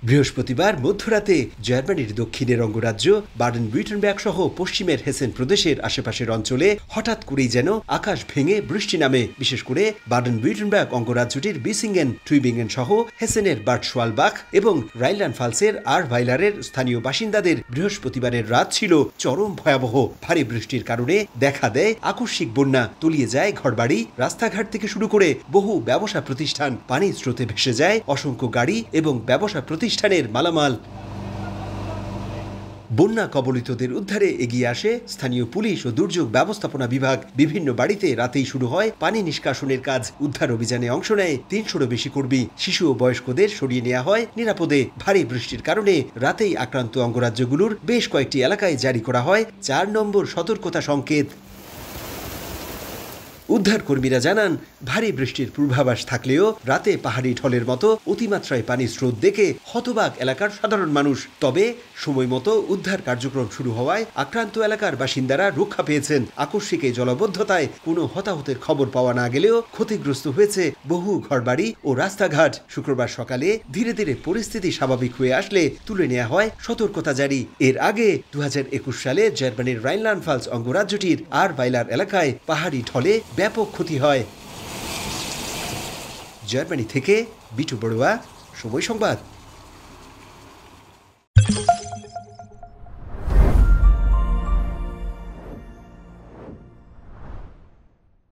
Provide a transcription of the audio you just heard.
বৃহস্পতিবার মধ্যরাতে জার্মানির দক্ষিণের অঙ্গরাজ্য বাডেন-ভিউর্টেনবার্গ সহ পশ্চিমের হেসেন প্রদেশের আশেপাশের অঞ্চলে হঠাৎ করেই যেন আকাশ ভেঙে বৃষ্টি নামে। বিশেষ করে বাডেন-ভিউর্টেনবার্গ অঙ্গরাজ্যটির বিসিঙ্গেন, টুইবিঙ্গেন সহ হেসেনের বাড শোয়ালবাখ এবং রাইনল্যান্ড-ফালসের আরভাইলারের স্থানীয় বাসিন্দাদের বৃহস্পতিবারের রাত ছিল চরম ভয়াবহ। ভারী বৃষ্টির কারণে দেখা দেয় আকস্মিক বন্যা, তলিয়ে যায় ঘরবাড়ি, রাস্তাঘাট থেকে শুরু করে বহু ব্যবসা প্রতিষ্ঠান। পানির স্রোতে ভেসে যায় অসংখ্য গাড়ি এবং ব্যবসা প্রতিষ্ঠানের মালামাল। বন্যা কবলিতদের উদ্ধারে এগিয়ে আসে স্থানীয় পুলিশ ও দুর্যোগ ব্যবস্থাপনা বিভাগ। বিভিন্ন বাড়িতে রাতেই শুরু হয় পানি নিষ্কাশনের কাজ। উদ্ধার অভিযানে অংশ নেয় ৩০০-রও বেশি কর্মী। শিশু ও বয়স্কদের সরিয়ে নেওয়া হয় নিরাপদে। ভারী বৃষ্টির কারণে রাতেই আক্রান্ত অঙ্গরাজ্যগুলোর বেশ কয়েকটি এলাকায় জারি করা হয় ৪ নম্বর সতর্কতা সংকেত। উদ্ধার কর্মীরা জানান, ভারী বৃষ্টির পূর্বাভাস থাকলেও রাতে পাহাড়ি ঢলের মতো অতিমাত্রায় পানির স্রোত দেখে হতবাক এলাকার সাধারণ মানুষ। তবে সময় মতো উদ্ধার কার্যক্রম শুরু হওয়ায় আক্রান্ত এলাকার বাসিন্দারা রক্ষা পেয়েছেন। আকস্মিক এই জলাবদ্ধতায় কোনো হতাহতের খবর পাওয়া না গেলেও ক্ষতিগ্রস্ত হয়েছে বহু ঘরবাড়ি ও রাস্তাঘাট। শুক্রবার সকালে ধীরে ধীরে পরিস্থিতি স্বাভাবিক হয়ে আসলে তুলে নেওয়া হয় সতর্কতা জারি। এর আগে ২০২১ সালে জার্মানির রাইনল্যান্ড-ফালস অঙ্গরাজ্যটির আরভাইলার এলাকায় পাহাড়ি ঢলে ব্যাপক ক্ষতি হয়। জার্মানি থেকে বিটু বড়ুয়া, সময় সংবাদ।